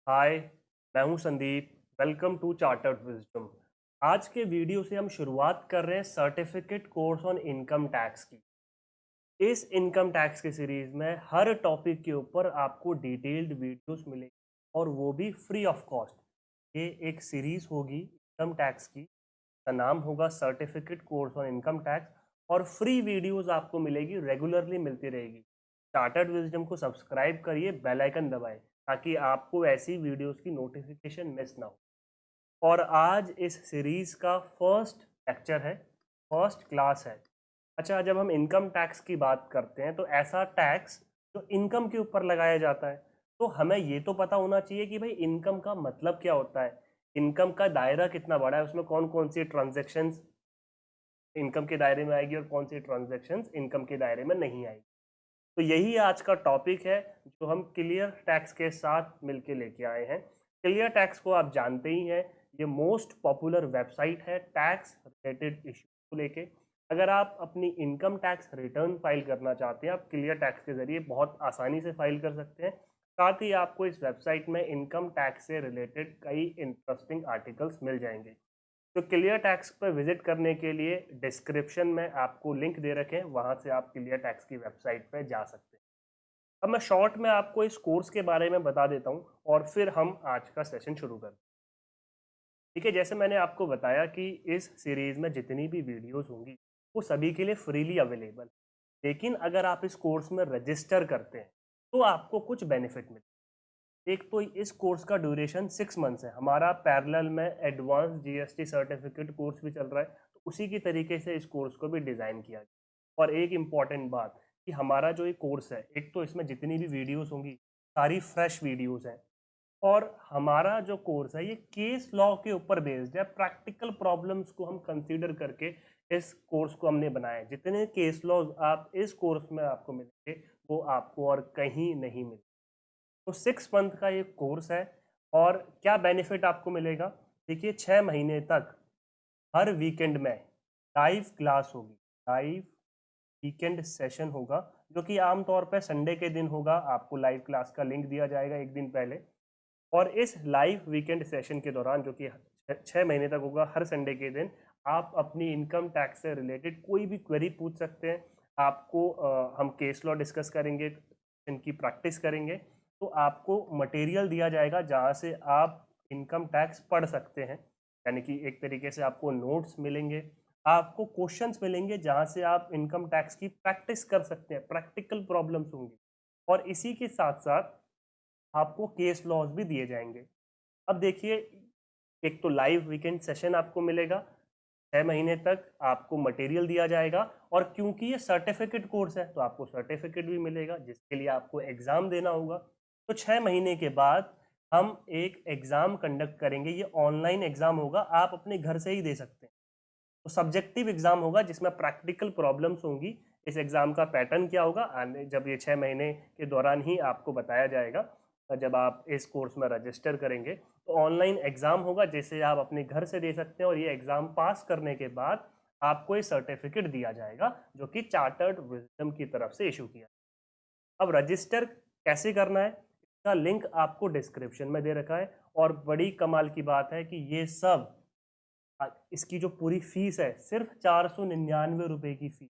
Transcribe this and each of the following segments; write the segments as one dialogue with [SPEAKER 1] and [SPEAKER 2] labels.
[SPEAKER 1] हाय, मैं हूं Sandeep. Welcome to chartered wisdom. आज के वीडियो से हम शुरुआत कर रहे हैं certificate course on income tax की। इस इनकम टैक्स की सीरीज में हर टॉपिक के ऊपर आपको डिटेल्ड वीडियोस मिलेंगे और वो भी फ्री ऑफ कॉस्ट। ये एक सीरीज होगी इनकम टैक्स की, का नाम होगा certificate course on income tax और फ्री वीडियोस आपको मिलेगी, रेगुलरली मिलती रहेगी। चार्टर्ड विजडम को सब्सक्राइब करिए, बेल आइकन दबाएं ताकि आपको ऐसी वीडियोस की नोटिफिकेशन मिस ना हो। और आज इस सीरीज का फर्स्ट लेक्चर है, फर्स्ट क्लास है। अच्छा, जब हम इनकम टैक्स की बात करते हैं तो ऐसा टैक्स जो इनकम के ऊपर लगाया जाता है, तो हमें ये तो पता होना चाहिए कि भाई इनकम का मतलब क्या होता है, इनकम का दायरा कितना बड़ा है, उसमें कौन कौन सी ट्रांजैक्शंस इनकम के दायरे में आएगी और कौन सी ट्रांजैक्शंस इनकम के दायरे में नहीं आएगी। तो यही आज का टॉपिक है जो हम क्लियर टैक्स के साथ मिलके लेके आए हैं। क्लियर टैक्स को आप जानते ही हैं, ये मोस्ट पॉपुलर वेबसाइट है टैक्स रिलेटेड इशू को लेके। अगर आप अपनी इनकम टैक्स रिटर्न फाइल करना चाहते हैं, आप क्लियर टैक्स के जरिए बहुत आसानी से फाइल कर सकते हैं। साथ ही आपको इस वेबसाइट में इनकम टैक्स से रिलेटेड कई इंटरेस्टिंग आर्टिकल्स मिल जाएंगे। तो क्लियर टैक्स पर विजिट करने के लिए डिस्क्रिप्शन में आपको लिंक दे रखे हैं, वहां से आप क्लियर टैक्स की वेबसाइट पर जा सकते हैं। अब मैं शॉर्ट में आपको इस कोर्स के बारे में बता देता हूं और फिर हम आज का सेशन शुरू करते हैं। ठीक है, जैसे मैंने आपको बताया कि इस सीरीज में जितनी भी वीडियोस होंगी वो सभी के लिए फ्रीली अवेलेबल। लेकिन अगर आप इस कोर्स में रजिस्टर करते हैं तो आपको कुछ बेनिफिट मिले। एक तो इस कोर्स का ड्यूरेशन 6 मंथ्स है। हमारा पैरेलल में एडवांस जीएसटी सर्टिफिकेट कोर्स भी चल रहा है, तो उसी की तरीके से इस कोर्स को भी डिज़ाइन किया गया। और एक इम्पॉर्टेंट बात कि हमारा जो ये कोर्स है, एक तो इसमें जितनी भी वीडियोस होंगी सारी फ्रेश वीडियोस हैं। और हमारा जो कोर्स है ये केस लॉ के ऊपर बेस्ड है। प्रैक्टिकल प्रॉब्लम्स को हम कंसीडर करके इस कोर्स को हमने बनाया है। जितने केस लॉज आप इस कोर्स में आपको मिलेंगे वो आपको और कहीं नहीं मिलेंगे। तो 6 मंथ का ये कोर्स है। और क्या बेनिफिट आपको मिलेगा, देखिए 6 महीने तक हर वीकेंड में लाइव क्लास होगी, लाइव वीकेंड सेशन होगा जो कि आमतौर पर संडे के दिन होगा। आपको लाइव क्लास का लिंक दिया जाएगा एक दिन पहले। और इस लाइव वीकेंड सेशन के दौरान जो कि 6 महीने तक होगा, हर संडे के दिन आप अपनी इनकम टैक्स से रिलेटेड कोई भी क्वेरी पूछ सकते हैं। आपको हम केस लॉ डिस्कस करेंगे, इनकी प्रैक्टिस करेंगे। तो आपको मटेरियल दिया जाएगा जहाँ से आप इनकम टैक्स पढ़ सकते हैं, यानी कि एक तरीके से आपको नोट्स मिलेंगे, आपको क्वेश्चंस मिलेंगे जहाँ से आप इनकम टैक्स की प्रैक्टिस कर सकते हैं, प्रैक्टिकल प्रॉब्लम्स होंगी। और इसी के साथ साथ आपको केस लॉज भी दिए जाएंगे। अब देखिए, एक तो लाइव वीकेंड सेशन आपको मिलेगा, 6 महीने तक आपको मटेरियल दिया जाएगा। और क्योंकि ये सर्टिफिकेट कोर्स है तो आपको सर्टिफिकेट भी मिलेगा जिसके लिए आपको एग्जाम देना होगा। तो 6 महीने के बाद हम एक एग्जाम कंडक्ट करेंगे, ये ऑनलाइन एग्जाम होगा, आप अपने घर से ही दे सकते हैं। तो सब्जेक्टिव एग्जाम होगा जिसमें प्रैक्टिकल प्रॉब्लम्स होंगी। इस एग्जाम का पैटर्न क्या होगा आने, जब ये 6 महीने के दौरान ही आपको बताया जाएगा। जब आप इस कोर्स में रजिस्टर करेंगे तो ऑनलाइन एग्जाम होगा जिसे आप अपने घर से दे सकते हैं। और ये एग्जाम पास करने के बाद आपको ये सर्टिफिकेट दिया जाएगा जो कि चार्टर्ड विजडम की तरफ से इशू किया। अब रजिस्टर कैसे करना है, इसका लिंक आपको डिस्क्रिप्शन में दे रखा है। और बड़ी कमाल की बात है कि ये सब इसकी जो पूरी फीस है सिर्फ 499 रुपए की फीस,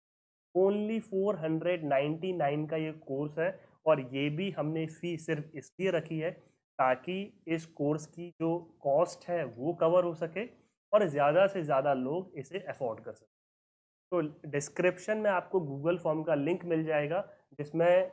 [SPEAKER 1] ओनली 499 का ये कोर्स है। और ये भी हमने फीस सिर्फ इसलिए रखी है ताकि इस कोर्स की जो कॉस्ट है वो कवर हो सके और ज़्यादा से ज़्यादा लोग इसे अफोर्ड कर सकें। तो डिस्क्रिप्शन में आपको गूगल फॉर्म का लिंक मिल जाएगा जिसमें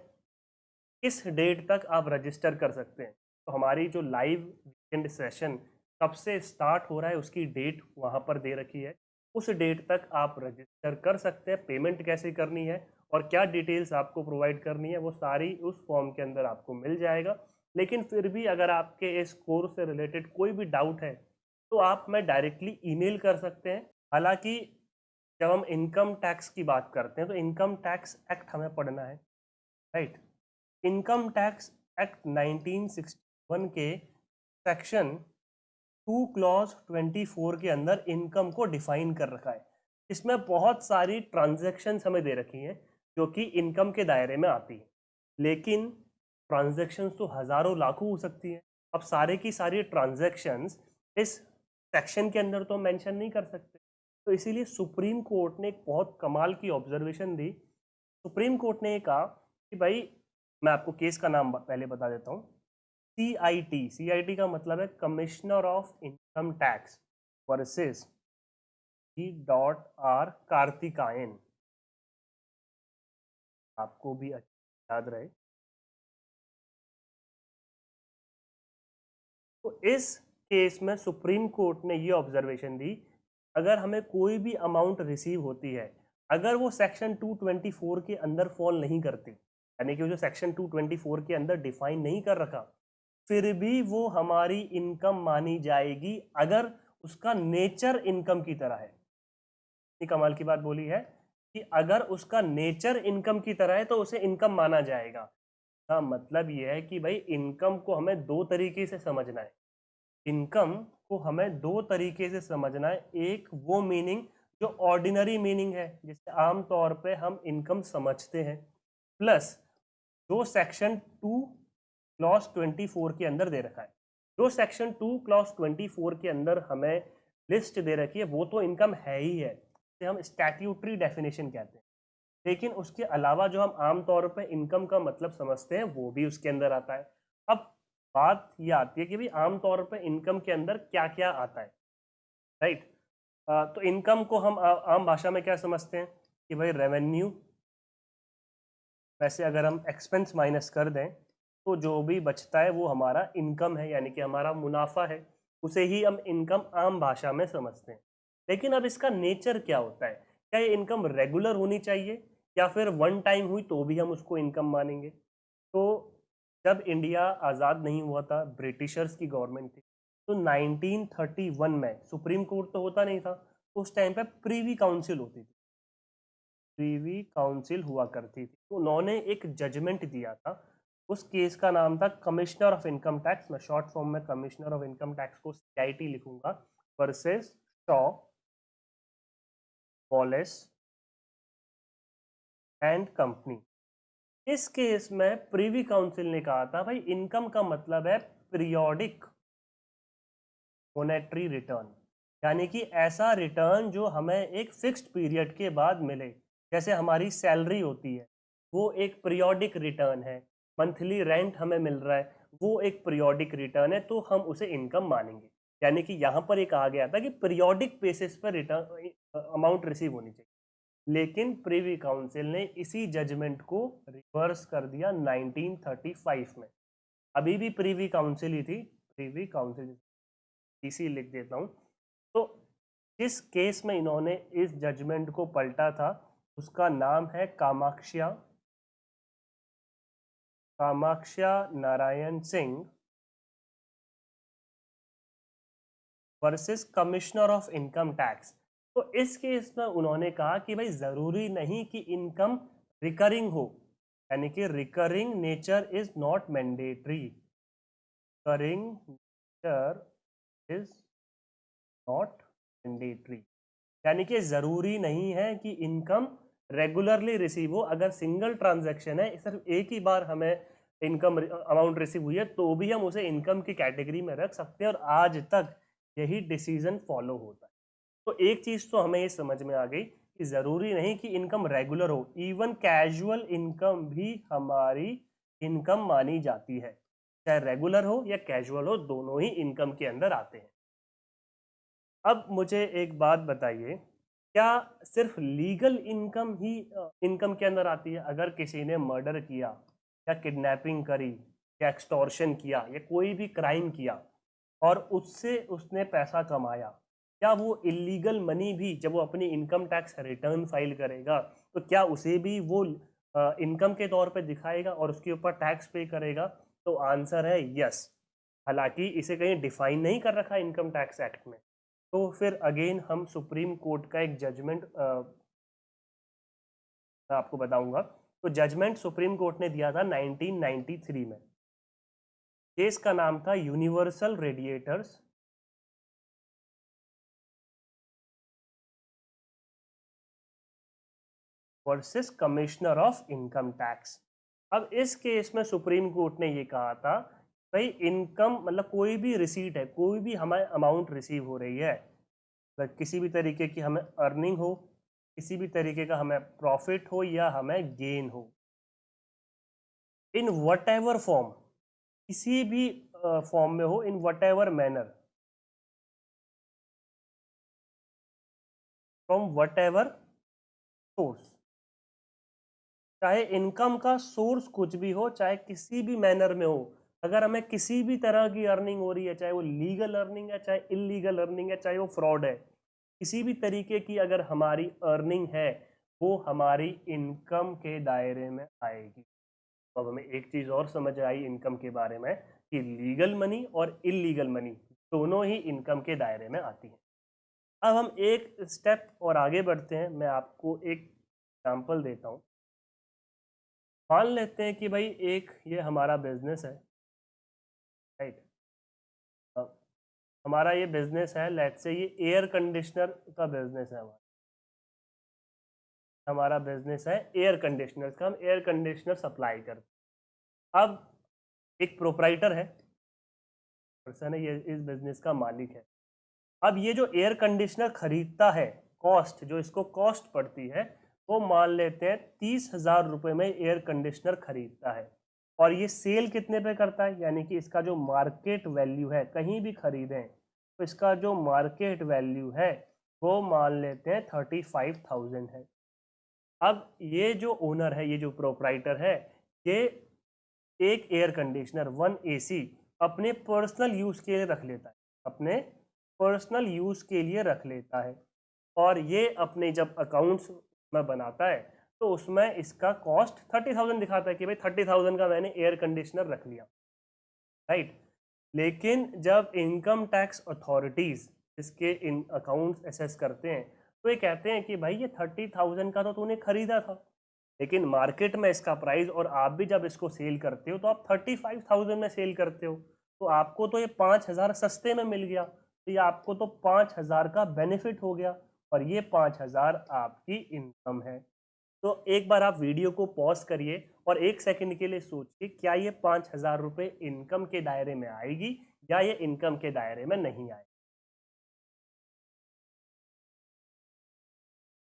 [SPEAKER 1] किस डेट तक आप रजिस्टर कर सकते हैं। तो हमारी जो लाइव वीकेंड सेशन कब से स्टार्ट हो रहा है उसकी डेट वहाँ पर दे रखी है। उस डेट तक आप रजिस्टर कर सकते हैं। पेमेंट कैसे करनी है और क्या डिटेल्स आपको प्रोवाइड करनी है वो सारी उस फॉर्म के अंदर आपको मिल जाएगा। लेकिन फिर भी अगर आपके इस कोर्स से रिलेटेड कोई भी डाउट है तो आप मैं डायरेक्टली ईमेल कर सकते हैं। हालांकि जब हम इनकम टैक्स की बात करते हैं तो इनकम टैक्स एक्ट हमें पढ़ना है, राइट। इनकम टैक्स एक्ट 1961 के सेक्शन 2 क्लॉज 24 के अंदर इनकम को डिफाइन कर रखा है। इसमें बहुत सारी ट्रांजैक्शंस हमें दे रखी हैं जो कि इनकम के दायरे में आती है। लेकिन ट्रांजैक्शंस तो हजारों लाखों हो सकती हैं। अब सारे की सारी ट्रांजैक्शंस इस सेक्शन के अंदर तो मेंशन नहीं कर सकते, तो इसीलिए सुप्रीम कोर्ट ने एक बहुत कमाल की ऑब्जर्वेशन दी। सुप्रीम कोर्ट ने ये कहा कि भाई, मैं आपको केस का नाम पहले बता देता हूँ। CIT का मतलब है commissioner of income tax versus G.R. कार्तिकायन, आपको भी याद रहे। तो इस केस में सुप्रीम कोर्ट ने ये ऑब्जर्वेशन दी, अगर हमें कोई भी अमाउंट रिसीव होती है, अगर वो सेक्शन 224 के अंदर फॉल नहीं करती, यानी कि जो सेक्शन 224 के अंदर डिफाइन नहीं कर रखा, फिर भी वो हमारी इनकम मानी जाएगी अगर उसका नेचर इनकम की तरह है। ये कमाल की बात बोली है कि अगर उसका नेचर इनकम की तरह है तो उसे इनकम माना जाएगा। का मतलब यह है कि भाई इनकम को हमें दो तरीके से समझना है। इनकम को हमें दो तरीके से समझना है। एक वो मीनिंग जो ऑर्डिनरी मीनिंग है, जिसे आम तौर पे हम इनकम समझते हैं, प्लस जो सेक्शन 2 क्लॉज 24 के अंदर दे रखा है। जो सेक्शन 2 क्लॉज 24 के अंदर हमें लिस्ट दे रखी है वो तो इनकम है ही है, जिसे हम स्टैट्यूटरी डेफिनेशन कहते हैं। लेकिन उसके अलावा जो हम आम तौर पे इनकम का मतलब समझते हैं वो भी उसके अंदर आता है। अब बात ये आती है कि भाई आम तौर पे इनकम के अंदर क्या क्या आता है, राइट। तो इनकम को हम आम भाषा में क्या समझते हैं कि भाई रेवेन्यू, वैसे अगर हम एक्सपेंस माइनस कर दें तो जो भी बचता है वो हमारा इनकम है, यानी कि हमारा मुनाफा है, उसे ही हम इनकम आम भाषा में समझते हैं। लेकिन अब इसका नेचर क्या होता है, क्या ये इनकम रेगुलर होनी चाहिए या फिर वन टाइम हुई तो भी हम उसको इनकम मानेंगे। तो जब इंडिया आज़ाद नहीं हुआ था, ब्रिटिशर्स की गवर्नमेंट थी, तो 1931 में सुप्रीम कोर्ट तो होता नहीं था, उस टाइम पे प्रीवी काउंसिल होती थी। प्रीवी काउंसिल हुआ करती थी, तो उन्होंने एक जजमेंट दिया था। उस केस का नाम था कमिश्नर ऑफ इनकम टैक्स, मैं शॉर्ट फॉर्म में कमिश्नर ऑफ इनकम टैक्स को CIT लिखूंगा, versus Shaw, Wallace and company. इस केस में प्रीवी काउंसिल ने कहा था भाई इनकम का मतलब है पीरियोडिक मॉनेटरी रिटर्न, यानी कि ऐसा रिटर्न जो हमें एक फिक्स्ड पीरियड के बाद मिले। जैसे हमारी सैलरी होती है, वो एक पीरियोडिक रिटर्न है। मंथली रेंट हमें मिल रहा है, वो एक पीरियोडिक रिटर्न है, तो हम उसे इनकम मानेंगे। यानी कि यहाँ पर ये कहा गया था कि पीरियोडिक बेसिस पर रिटर्न अमाउंट रिसीव होनी चाहिए। लेकिन प्रीवी काउंसिल ने इसी जजमेंट को रिवर्स कर दिया 1935 में। अभी भी प्रीवी काउंसिल ही थी, प्रीवी काउंसिल, इसी लिख देता हूँ। तो जिस केस में इन्होंने इस जजमेंट को पलटा था उसका नाम है Kamaksha, Kamaksha Narayan Singh versus commissioner of income tax. तो इस केस में उन्होंने कहा कि भाई जरूरी नहीं कि इनकम रिकरिंग हो, यानी कि recurring nature is not mandatory, recurring nature is not mandatory, यानी कि जरूरी नहीं है कि इनकम रेगुलरली रिसीव हो। अगर सिंगल ट्रांजैक्शन है, सिर्फ एक ही बार हमें इनकम अमाउंट रिसीव हुई है, तो भी हम उसे इनकम की कैटेगरी में रख सकते हैं, और आज तक यही डिसीजन फॉलो होता है। तो एक चीज तो हमें ये समझ में आ गई कि जरूरी नहीं कि इनकम रेगुलर हो, इवन कैजुअल इनकम भी हमारी इनकम मानी जाती है। चाहे रेगुलर हो या कैजुअल हो, दोनों ही इनकम के अंदर आते हैं। अब मुझे एक बात बताइए, क्या सिर्फ लीगल इनकम ही इनकम के अंदर आती है? अगर किसी ने मर्डर किया या किडनैपिंग करी या एक्सटॉर्शन किया या कोई भी क्राइम किया और उससे उसने पैसा कमाया, क्या वो इलीगल मनी भी जब वो अपनी इनकम टैक्स रिटर्न फाइल करेगा तो क्या उसे भी वो इनकम के तौर पे दिखाएगा और उसके ऊपर टैक्स पे करेगा? तो आंसर है यस। हालांकि इसे कहीं डिफाइन नहीं कर रखा इनकम टैक्स एक्ट में। तो फिर अगेन हम सुप्रीम कोर्ट का एक जजमेंट मैं आपको बताऊंगा। तो जजमेंट सुप्रीम कोर्ट ने दिया था 1993 में। केस का नाम था universal radiators versus commissioner of income tax. अब इस केस में सुप्रीम कोर्ट ने ये कहा था भाई इनकम मतलब कोई भी रिसीट है, कोई भी हमें अमाउंट रिसीव हो रही है, मतलब किसी भी तरीके की हमें अर्निंग हो, किसी भी तरीके का हमें प्रॉफिट हो या हमें गेन हो, इन वट एवर फॉर्म, किसी भी फॉर्म में हो, in what ever manner, from what ever source, चाहे इनकम का सोर्स कुछ भी हो, चाहे किसी भी मैनर में हो, अगर हमें किसी भी तरह की अर्निंग हो रही है, चाहे वो लीगल अर्निंग है, चाहे इलीगल अर्निंग है, चाहे वो फ्रॉड है, किसी भी तरीके की अगर हमारी अर्निंग है, वो हमारी इनकम के दायरे में आएगी। तो अब हमें एक चीज़ और समझ आई इनकम के बारे में कि लीगल मनी और इलीगल मनी दोनों ही इनकम के दायरे में आती है। अब हम एक स्टेप और आगे बढ़ते हैं, मैं आपको एक एग्जाम्पल देता हूँ। मान लेते हैं कि भाई एक ये हमारा बिजनेस है, राइट। हमारा ये बिजनेस है, लेट्स से ये एयर कंडीशनर का बिजनेस है। हमारा बिजनेस है एयर कंडीशनर का, हम एयर कंडीशनर सप्लाई करते हैं। अब एक प्रोप्राइटर है, पर्सन है, ये इस बिजनेस का मालिक है। अब ये जो एयर कंडीशनर खरीदता है, कॉस्ट जो इसको कॉस्ट पड़ती है, वो मान लेते हैं 30,000 रुपये में एयर कंडीशनर खरीदता है, और ये सेल कितने पे करता है, यानी कि इसका जो मार्केट वैल्यू है, कहीं भी खरीदें तो इसका जो मार्केट वैल्यू है वो मान लेते हैं 35,000 है। अब ये जो ओनर है, ये जो प्रोप्राइटर है, ये एक एयर कंडीशनर 1 AC अपने पर्सनल यूज़ के लिए रख लेता है, अपने पर्सनल यूज़ के लिए रख लेता है, और ये अपने जब अकाउंट्स में बनाता है तो उसमें इसका कॉस्ट 30,000 दिखाता है कि भाई 30,000 का मैंने एयर कंडीशनर रख लिया, राइट। लेकिन जब इनकम टैक्स अथॉरिटीज़ इसके इन अकाउंट्स एसेस करते हैं तो ये कहते हैं कि भाई ये 30,000 का तो तूने खरीदा था, लेकिन मार्केट में इसका प्राइस, और आप भी जब इसको सेल करते हो तो आप 35,000 में सेल करते हो, तो आपको तो ये 5,000 सस्ते में मिल गया, तो ये आपको तो 5,000 का बेनिफिट हो गया, और ये 5,000 आपकी इनकम है। तो एक बार आप वीडियो को पॉज करिए और 1 सेकंड के लिए सोचिए, क्या ये 5,000 रुपये इनकम के दायरे में आएगी या ये इनकम के दायरे में नहीं आएगी।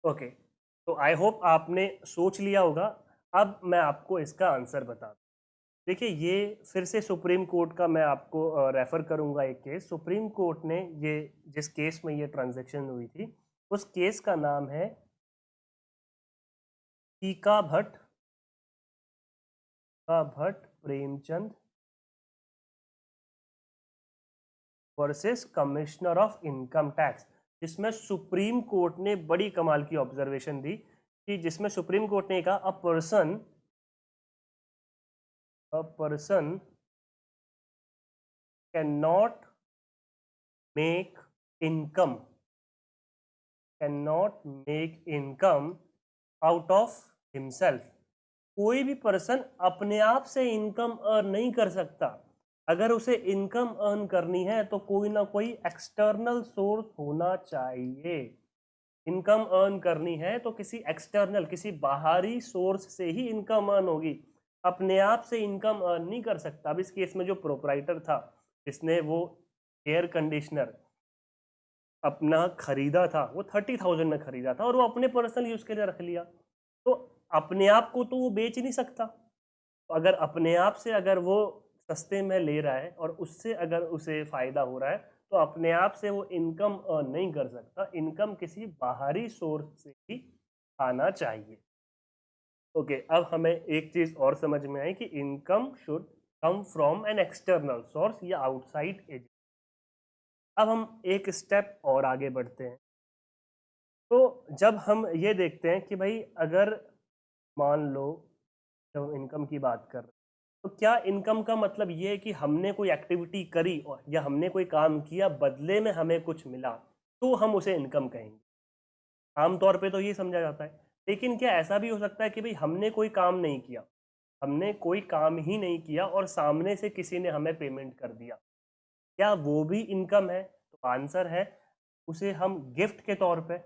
[SPEAKER 1] ओके, तो आई होप आपने सोच लिया होगा। अब मैं आपको इसका आंसर बता दूं। देखिए, ये फिर से सुप्रीम कोर्ट का मैं आपको रेफर करूंगा एक केस। सुप्रीम कोर्ट ने ये जिस केस में ये ट्रांजैक्शन हुई थी, उस केस का नाम है टीका भट्ट का Bhatt Premchand versus commissioner of income tax, जिसमें सुप्रीम कोर्ट ने बड़ी कमाल की ऑब्जर्वेशन दी, कि जिसमें सुप्रीम कोर्ट ने कहा a person can not make income out of himself. कोई भी पर्सन अपने आप से इनकम अर्न नहीं कर सकता। अगर उसे इनकम अर्न करनी है तो कोई ना कोई एक्सटर्नल सोर्स होना चाहिए। इनकम अर्न करनी है तो किसी एक्सटर्नल, किसी बाहरी सोर्स से ही इनकम अर्न होगी। अपने आप से इनकम अर्न नहीं कर सकता। अब इस केस में जो प्रोपराइटर था, जिसने वो एयर कंडीशनर अपना खरीदा था, वो 30,000 में खरीदा था और वो अपने पर्सनल यूज के लिए रख लिया, तो अपने आप को तो वो बेच नहीं सकता। तो अगर अपने आप से अगर वो सस्ते में ले रहा है और उससे अगर उसे फायदा हो रहा है, तो अपने आप से वो इनकम अर्न नहीं कर सकता। इनकम किसी बाहरी सोर्स से ही आना चाहिए। ओके, अब हमें एक चीज और समझ में आई कि income should come from an external source या आउटसाइड एजेंसी। अब हम एक स्टेप और आगे बढ़ते हैं। तो जब हम ये देखते हैं कि भाई अगर मान लो, जब इनकम की बात कर रहे हैं, तो क्या इनकम का मतलब ये है कि हमने कोई एक्टिविटी करी और या हमने कोई काम किया, बदले में हमें कुछ मिला, तो हम उसे इनकम कहेंगे। आमतौर पे तो ये समझा जाता है। लेकिन क्या ऐसा भी हो सकता है कि भाई हमने कोई काम नहीं किया, हमने कोई काम ही नहीं किया और सामने से किसी ने हमें पेमेंट कर दिया, क्या वो भी इनकम है? तो आंसर है, उसे हम गिफ्ट के तौर पे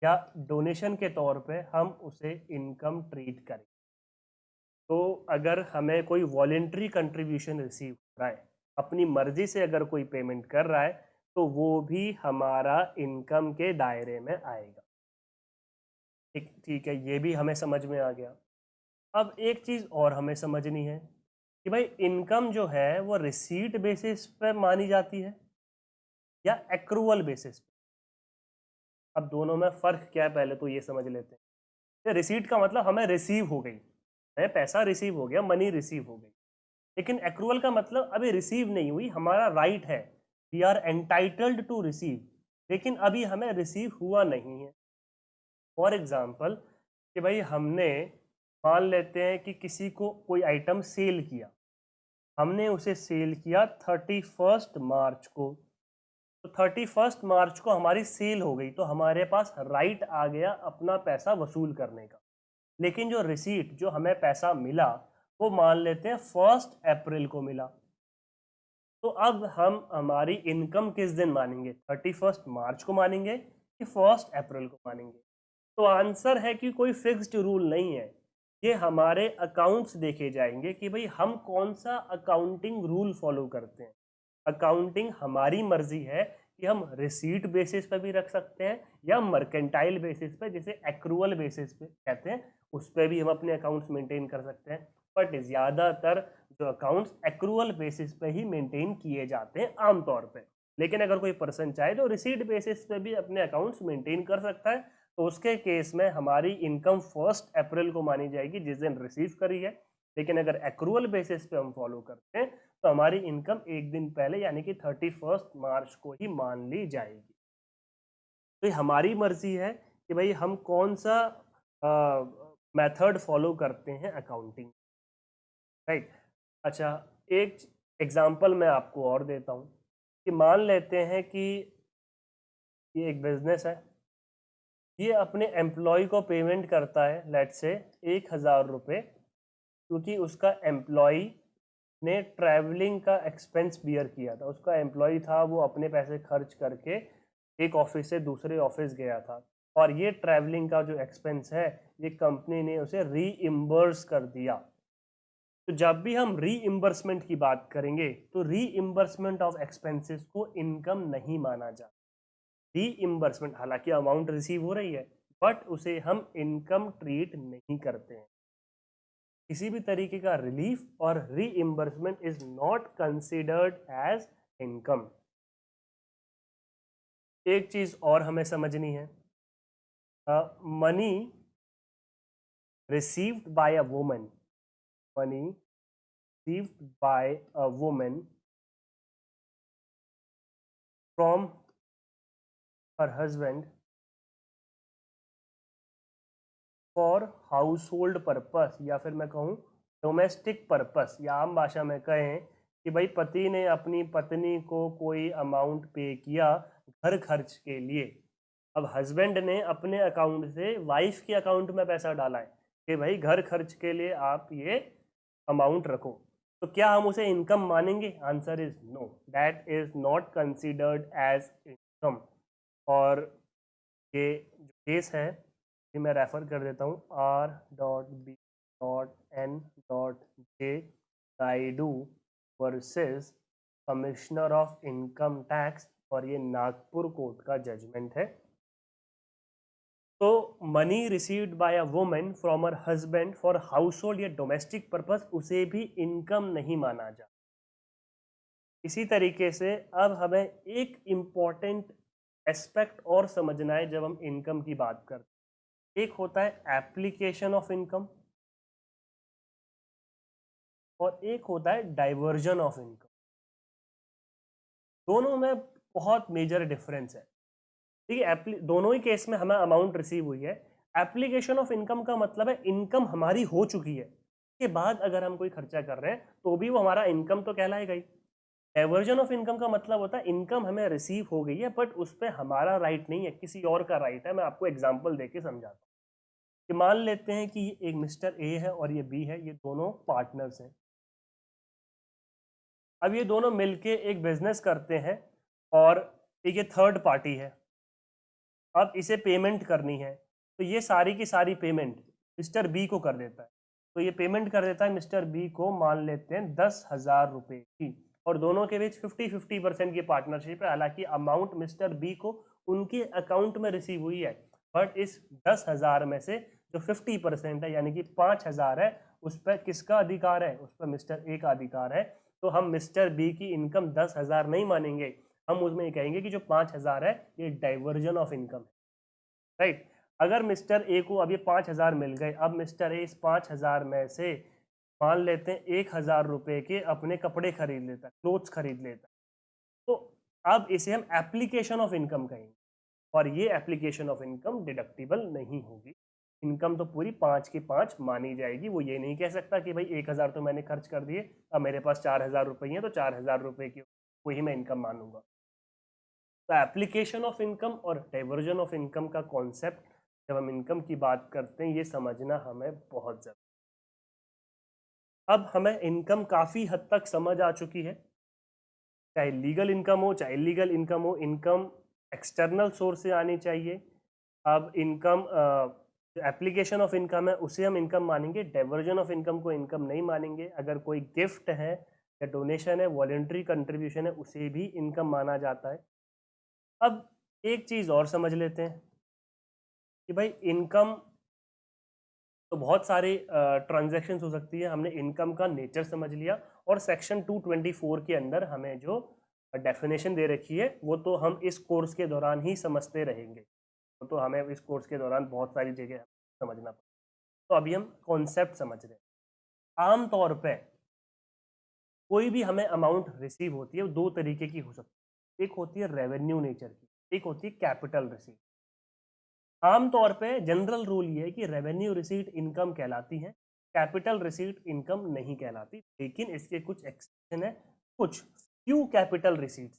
[SPEAKER 1] या डोनेशन के तौर पे हम उसे इनकम ट्रीट करें। तो अगर हमें कोई वॉलेंट्री कंट्रीब्यूशन रिसीव हो रहा है, अपनी मर्जी से अगर कोई पेमेंट कर रहा है, तो वो भी हमारा इनकम के दायरे में आएगा। ठीक है, ये भी हमें समझ में आ गया। अब एक चीज़ और हमें समझनी है कि भाई इनकम जो है वो रिसीट बेसिस पे मानी जाती है या एक्रूअल बेसिस पे। अब दोनों में फ़र्क क्या है पहले तो ये समझ लेते हैं। रिसीट का मतलब हमें रिसीव हो गई, हमें पैसा रिसीव हो गया, मनी रिसीव हो गई। लेकिन एक्रूअल का मतलब अभी रिसीव नहीं हुई, हमारा राइट है, we are entitled to receive, लेकिन अभी हमें रिसीव हुआ नहीं है। फॉर एग्जाम्पल कि भाई हमने, मान लेते हैं कि किसी को कोई आइटम सेल किया, हमने उसे सेल किया 31 मार्च को, तो 31 मार्च को हमारी सेल हो गई, तो हमारे पास राइट आ गया अपना पैसा वसूल करने का। लेकिन जो रिसीट, जो हमें पैसा मिला, वो मान लेते हैं 1 अप्रैल को मिला। तो अब हम हमारी इनकम किस दिन मानेंगे, 31 मार्च को मानेंगे कि 1 अप्रैल को मानेंगे? तो आंसर है कि कोई फिक्स्ड रूल नहीं है, ये हमारे अकाउंट्स देखे जाएंगे कि भाई हम कौन सा अकाउंटिंग रूल फॉलो करते हैं। अकाउंटिंग हमारी मर्जी है कि हम रिसीट बेसिस पे भी रख सकते हैं या मर्केंटाइल बेसिस पे, जिसे एक्रूअल बेसिस पे कहते हैं, उस पर भी हम अपने अकाउंट्स मेंटेन कर सकते हैं। बट ज़्यादातर जो अकाउंट्स एक्रूअल बेसिस पे ही मेंटेन किए जाते हैं आमतौर पे। लेकिन अगर कोई पर्सन चाहे तो रिसीट बेसिस पे भी अपने अकाउंट्स मेंटेन कर सकता है, तो उसके केस में हमारी इनकम 1 अप्रैल को मानी जाएगी जिस दिन रिसीव करी है। लेकिन अगर एक्रूअल बेसिस पे हम फॉलो करते हैं तो हमारी इनकम एक दिन पहले यानी कि 31 मार्च को ही मान ली जाएगी। तो ये हमारी मर्जी है कि भाई हम कौन सा मेथड फॉलो करते हैं अकाउंटिंग, राइट। अच्छा, एक एग्जांपल मैं आपको और देता हूँ कि मान लेते हैं कि ये एक बिजनेस है, ये अपने एम्प्लॉय को पेमेंट करता है लेट से 1,000 रुपये, क्योंकि उसका एम्प्लॉय ने ट्रैवलिंग का एक्सपेंस बियर किया था। उसका एम्प्लॉय था, वो अपने पैसे खर्च करके एक ऑफिस से दूसरे ऑफिस गया था, और ये ट्रैवलिंग का जो एक्सपेंस है ये कंपनी ने उसे रीइम्बर्स कर दिया। तो जब भी हम रीइम्बर्समेंट की बात करेंगे तो रीइम्बर्समेंट ऑफ एक्सपेंसेस को इनकम नहीं माना जाता। रीइम्बर्समेंट, हालांकि अमाउंट रिसीव हो रही है, बट उसे हम इनकम ट्रीट नहीं करते हैं। किसी भी तरीके का रिलीफ और reimbursement is not considered as income. एक चीज और हमें समझनी है, money received by a woman, money received by a woman from her husband for household purpose, या फिर मैं कहूँ डोमेस्टिक पर्पस, या आम भाषा में कहें कि भाई पति ने अपनी पत्नी को कोई अमाउंट पे किया घर खर्च के लिए। अब हस्बैंड ने अपने अकाउंट से वाइफ के अकाउंट में पैसा डाला है कि भाई घर खर्च के लिए आप ये अमाउंट रखो, तो क्या हम उसे इनकम मानेंगे? Answer is no, that is not considered as income. और ये जो केस है ये मैं रेफर कर देता हूँ, R.B.N.J Naidu versus commissioner of income tax, और ये नागपुर कोर्ट का जजमेंट है। तो money received by a woman from her husband for house hold या डोमेस्टिक पर्पस, उसे भी इनकम नहीं माना जा। इसी तरीके से अब हमें एक इम्पॉर्टेंट एस्पेक्ट और समझना है जब हम इनकम की बात करते हैं। एक होता है एप्लीकेशन ऑफ इनकम और एक होता है डाइवर्जन ऑफ इनकम। दोनों में बहुत मेजर डिफरेंस है। ठीक है, दोनों ही केस में हमें अमाउंट रिसीव हुई है। एप्लीकेशन ऑफ इनकम का मतलब है इनकम हमारी हो चुकी है, के बाद अगर हम कोई खर्चा कर रहे हैं तो भी वो हमारा इनकम तो कहलाएगा ही। डाइवर्जन ऑफ इनकम का मतलब होता है इनकम हमें रिसीव हो गई है बट उस पर हमारा राइट नहीं है, किसी और का राइट है। मैं आपको एग्जांपल देके समझाता हूँ कि मान लेते हैं कि एक मिस्टर ए है और ये बी है, ये दोनों पार्टनर्स हैं। अब ये दोनों मिलके एक बिजनेस करते हैं और एक ये थर्ड पार्टी है, अब इसे पेमेंट करनी है, तो ये सारी की सारी पेमेंट मिस्टर बी को कर देता है। तो ये पेमेंट कर देता है मिस्टर बी को, मान लेते हैं 10,000 रुपये की, और दोनों के बीच 50-50% की पार्टनरशिप है। हालांकि अमाउंट मिस्टर बी को उनके अकाउंट में रिसीव हुई है, बट इस 10,000 में से जो 50% है यानी कि 5,000 है, उस पर किसका अधिकार है? उस पर मिस्टर ए का अधिकार है। तो हम मिस्टर बी की इनकम 10,000 नहीं मानेंगे, हम उसमें ये कहेंगे कि जो 5,000 है ये डाइवर्जन ऑफ इनकम है, राइट। अगर मिस्टर ए को अब ये 5,000 मिल गए, अब मिस्टर ए इस 5,000 में से मान लेते हैं 1,000 रुपए के अपने कपड़े खरीद लेता है, क्लोथ्स खरीद लेता है, तो अब इसे हम एप्लीकेशन ऑफ इनकम कहेंगे, और ये एप्लीकेशन ऑफ इनकम डिडक्टिबल नहीं होगी। इनकम तो पूरी 5 की 5 मानी जाएगी। वो ये नहीं कह सकता कि भाई 1,000 तो मैंने खर्च कर दिए, अब मेरे पास 4,000 रुपये हैं तो 4,000 रुपये की वही मैं इनकम मानूंगा। तो एप्लीकेशन ऑफ इनकम और डाइवर्जन ऑफ इनकम का कॉन्सेप्ट जब हम इनकम की बात करते हैं, ये समझना हमें बहुत ज़रूरी। अब हमें इनकम काफ़ी हद तक समझ आ चुकी है, चाहे लीगल इनकम हो चाहे इलीगल इनकम हो, इनकम एक्सटर्नल सोर्स से आनी चाहिए। अब इनकम एप्लीकेशन ऑफ इनकम है उसे हम इनकम मानेंगे, डाइवर्जन ऑफ इनकम को इनकम नहीं मानेंगे। अगर कोई गिफ्ट है या डोनेशन है, वॉलेंट्री कंट्रीब्यूशन है, उसे भी इनकम माना जाता है। अब एक चीज़ और समझ लेते हैं कि भाई इनकम तो बहुत सारे ट्रांजैक्शन हो सकती है। हमने इनकम का नेचर समझ लिया, और सेक्शन 224 के अंदर हमें जो डेफिनेशन दे रखी है वो तो हम इस कोर्स के दौरान ही समझते रहेंगे, तो हमें इस कोर्स के दौरान बहुत सारी जगह समझना पड़ेगा। तो अभी हम कॉन्सेप्ट समझ रहे हैं। आम तौर पे कोई भी हमें अमाउंट रिसीव होती है वो दो तरीके की हो सकती है, एक होती है रेवेन्यू नेचर की, एक होती है कैपिटल रिसीव। आमतौर पे जनरल रूल ये है कि रेवेन्यू रिसीट इनकम कहलाती है, कैपिटल रिसीट इनकम नहीं कहलाती, लेकिन इसके कुछ एक्सेप्शन है। कुछ फ्यू कैपिटल रिसीट्स,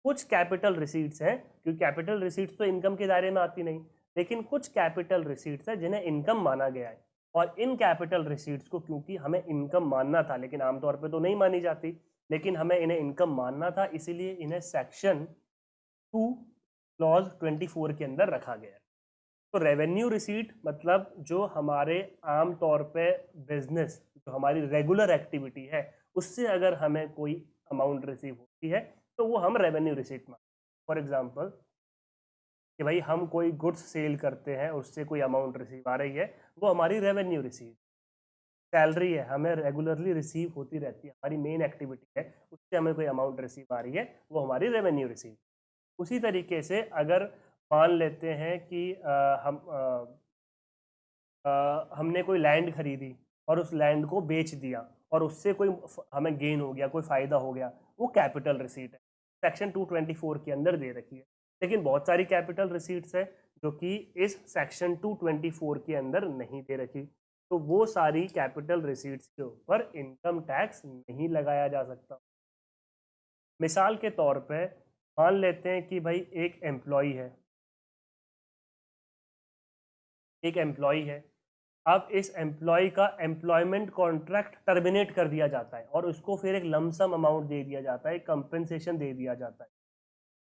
[SPEAKER 1] कुछ कैपिटल रिसीट्स हैं, क्योंकि कैपिटल रिसीट्स तो इनकम के दायरे में आती नहीं, लेकिन कुछ कैपिटल रिसीट्स हैं जिन्हें इनकम माना गया है। और इन कैपिटल रिसीट्स को क्योंकि हमें इनकम मानना था, लेकिन आमतौर पे तो नहीं मानी जाती, लेकिन हमें इन्हें इनकम मानना था, इसीलिए इन्हें सेक्शन 2 क्लॉज 24 के अंदर रखा गया है। तो रेवेन्यू रिसीट मतलब जो हमारे आम तौर पे बिजनेस, जो हमारी रेगुलर एक्टिविटी है, उससे अगर हमें कोई अमाउंट रिसीव होती है तो वो हम रेवेन्यू रिसीट मानते हैं। फॉर एग्जांपल कि भाई हम कोई गुड्स सेल करते हैं, उससे कोई अमाउंट रिसीव आ रही है, वो हमारी रेवेन्यू रिसीव। सैलरी है, हमें रेगुलरली रिसीव होती रहती है, हमारी मेन एक्टिविटी है, उससे हमें कोई अमाउंट रिसीव आ रही है, वो हमारी रेवेन्यू रिसीव। उसी तरीके से अगर मान लेते हैं कि हमने कोई लैंड खरीदी और उस लैंड को बेच दिया और उससे कोई हमें गेन हो गया, कोई फ़ायदा हो गया, वो कैपिटल रिसीट है, सेक्शन 224 के अंदर दे रखी है। लेकिन बहुत सारी कैपिटल रिसीट्स है जो कि इस सेक्शन 224 के अंदर नहीं दे रखी, तो वो सारी कैपिटल रिसीट्स के ऊपर इनकम टैक्स नहीं लगाया जा सकता। मिसाल के तौर पे मान लेते हैं कि भाई एक एम्प्लॉय है, अब इस एम्प्लॉय का एम्प्लॉयमेंट कॉन्ट्रैक्ट टर्मिनेट कर दिया जाता है और उसको फिर एक लमसम अमाउंट दे दिया जाता है, कंपेंसेशन दे दिया जाता है,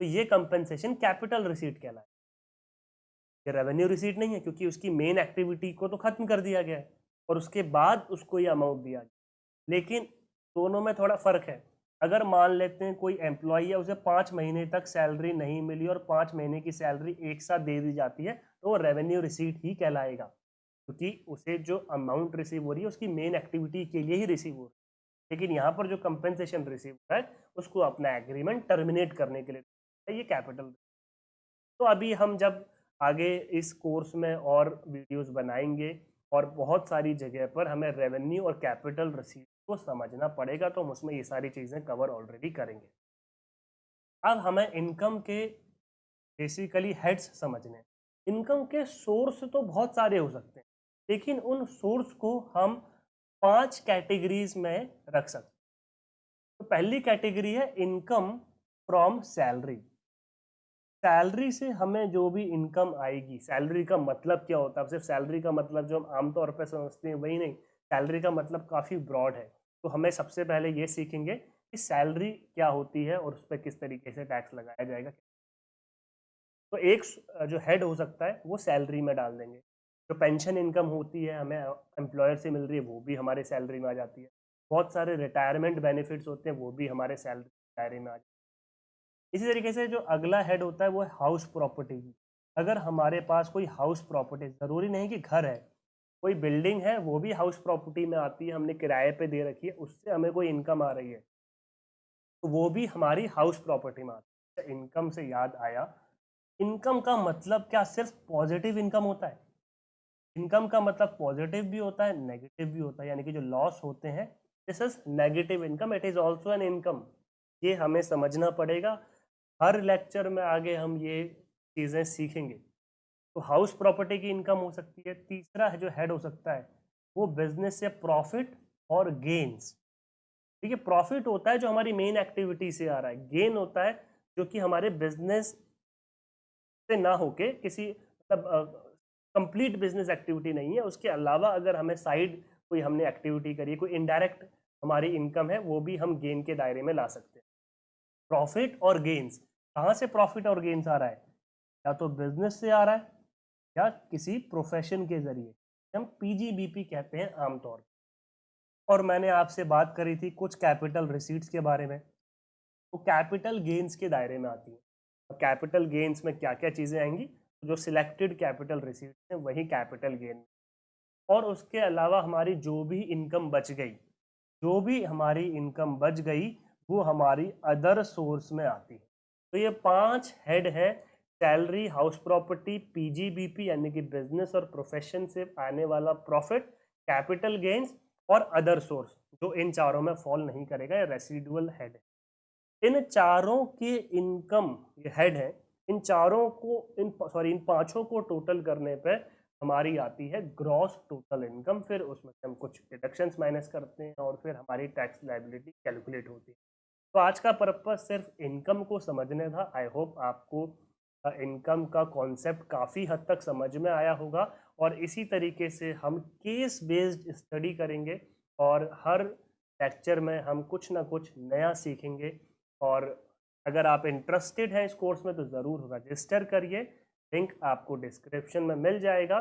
[SPEAKER 1] तो ये कंपेंसेशन कैपिटल रिसीट कहलाए। ये रेवेन्यू रिसीट नहीं है, क्योंकि उसकी मेन एक्टिविटी को तो खत्म कर दिया गया है और उसके बाद उसको ये अमाउंट दिया गया। लेकिन दोनों में थोड़ा फर्क है। अगर मान लेते हैं कोई एम्प्लॉय है, उसे 5 महीने तक सैलरी नहीं मिली और 5 महीने की सैलरी एक साथ दे दी जाती है, तो वो रेवेन्यू रिसीट ही कहलाएगा, क्योंकि उसे जो अमाउंट रिसीव हो रही है उसकी मेन एक्टिविटी के लिए ही रिसीव हो रही है। लेकिन यहाँ पर जो कंपेंसेशन रिसीव हो रहा है उसको अपना एग्रीमेंट टर्मिनेट करने के लिए, ये कैपिटल। तो अभी हम जब आगे इस कोर्स में और वीडियोस बनाएंगे और बहुत सारी जगह पर हमें रेवेन्यू और कैपिटल रिसीट को समझना पड़ेगा, तो हम उसमें ये सारी चीज़ें कवर ऑलरेडी करेंगे। अब हमें इनकम के बेसिकली हेड्स समझने हैं। इनकम के सोर्स तो बहुत सारे हो सकते हैं, लेकिन उन सोर्स को हम 5 कैटेगरीज में रख सकते हैं। तो पहली कैटेगरी है इनकम फ्रॉम सैलरी। सैलरी से हमें जो भी इनकम आएगी, सैलरी का मतलब क्या होता है? सिर्फ सैलरी का मतलब जो हम आमतौर पर समझते हैं वही नहीं, सैलरी का मतलब काफ़ी ब्रॉड है। तो हमें सबसे पहले ये सीखेंगे कि सैलरी क्या होती है और उस पर किस तरीके से टैक्स लगाया जाएगा। तो एक जो हेड हो सकता है वो सैलरी में डाल देंगे। जो पेंशन इनकम होती है हमें एम्प्लॉयर से मिल रही है वो भी हमारे सैलरी में आ जाती है। बहुत सारे रिटायरमेंट बेनिफिट्स होते हैं वो भी हमारे सैलरी दायरे में आ जाते हैं। इसी तरीके से जो अगला हेड होता है वो है हाउस प्रॉपर्टी की। अगर हमारे पास कोई हाउस प्रॉपर्टी, ज़रूरी नहीं कि घर है, कोई बिल्डिंग है वो भी हाउस प्रॉपर्टी में आती है, हमने किराए पे दे रखी है, उससे हमें कोई इनकम आ रही है तो वो भी हमारी हाउस प्रॉपर्टी में आती है। इनकम से याद आया, इनकम का मतलब क्या सिर्फ पॉजिटिव इनकम होता है? इनकम का मतलब पॉजिटिव भी होता है, नेगेटिव भी होता है, यानी कि जो लॉस होते हैं, this is negative income, it is also an income. ये हमें समझना पड़ेगा। हर लेक्चर में आगे हम ये चीज़ें सीखेंगे। तो हाउस प्रॉपर्टी की इनकम हो सकती है। तीसरा जो हेड हो सकता है वो बिजनेस से प्रॉफिट और गेन्स। ठीक है, प्रॉफिट होता है जो हमारी मेन एक्टिविटी से आ रहा है, गेन होता है जो कि हमारे बिजनेस से ना होके किसी मतलब कंप्लीट बिजनेस एक्टिविटी नहीं है, उसके अलावा अगर हमें साइड कोई हमने एक्टिविटी करी है, कोई इनडायरेक्ट हमारी इनकम है, वो भी हम गेन के दायरे में ला सकते हैं। प्रॉफिट और गेन्स, कहाँ से प्रॉफिट और गेन्स आ रहा है? या तो बिजनेस से आ रहा है या किसी प्रोफेशन के जरिए, हम पीजीबीपी कहते हैं आमतौर पर। और मैंने आपसे बात करी थी कुछ कैपिटल रिसीट्स के बारे में, वो कैपिटल गेन्स के दायरे में आती है। और कैपिटल गेन्स में क्या क्या चीज़ें आएंगी? जो सिलेक्टेड कैपिटल रिसीट्स हैं वही कैपिटल गेन। और उसके अलावा हमारी जो भी इनकम बच गई, जो भी हमारी इनकम बच गई वो हमारी अदर सोर्स में आती है। तो ये 5 हेड है: सैलरी, हाउस प्रॉपर्टी, पीजीबीपी यानी कि बिजनेस और प्रोफेशन से आने वाला प्रॉफिट, कैपिटल गेन्स और अदर सोर्स, जो इन चारों में फॉल नहीं करेगा, ये रेसिडुअल हेड है। इन चारों के इनकम, ये हेड है, इन चारों को इन पांचों को टोटल करने पे हमारी आती है ग्रॉस टोटल इनकम। फिर उसमें से हम कुछ डिडक्शंस माइनस करते हैं और फिर हमारी टैक्स लायबिलिटी कैलकुलेट होती है। तो आज का पर्पस सिर्फ इनकम को समझने था। आई होप आपको इनकम का कॉन्सेप्ट काफ़ी हद तक समझ में आया होगा। और इसी तरीके से हम केस बेस्ड स्टडी करेंगे और हर लेक्चर में हम कुछ ना कुछ नया सीखेंगे। और अगर आप इंटरेस्टेड हैं इस कोर्स में तो ज़रूर रजिस्टर करिए, लिंक आपको डिस्क्रिप्शन में मिल जाएगा।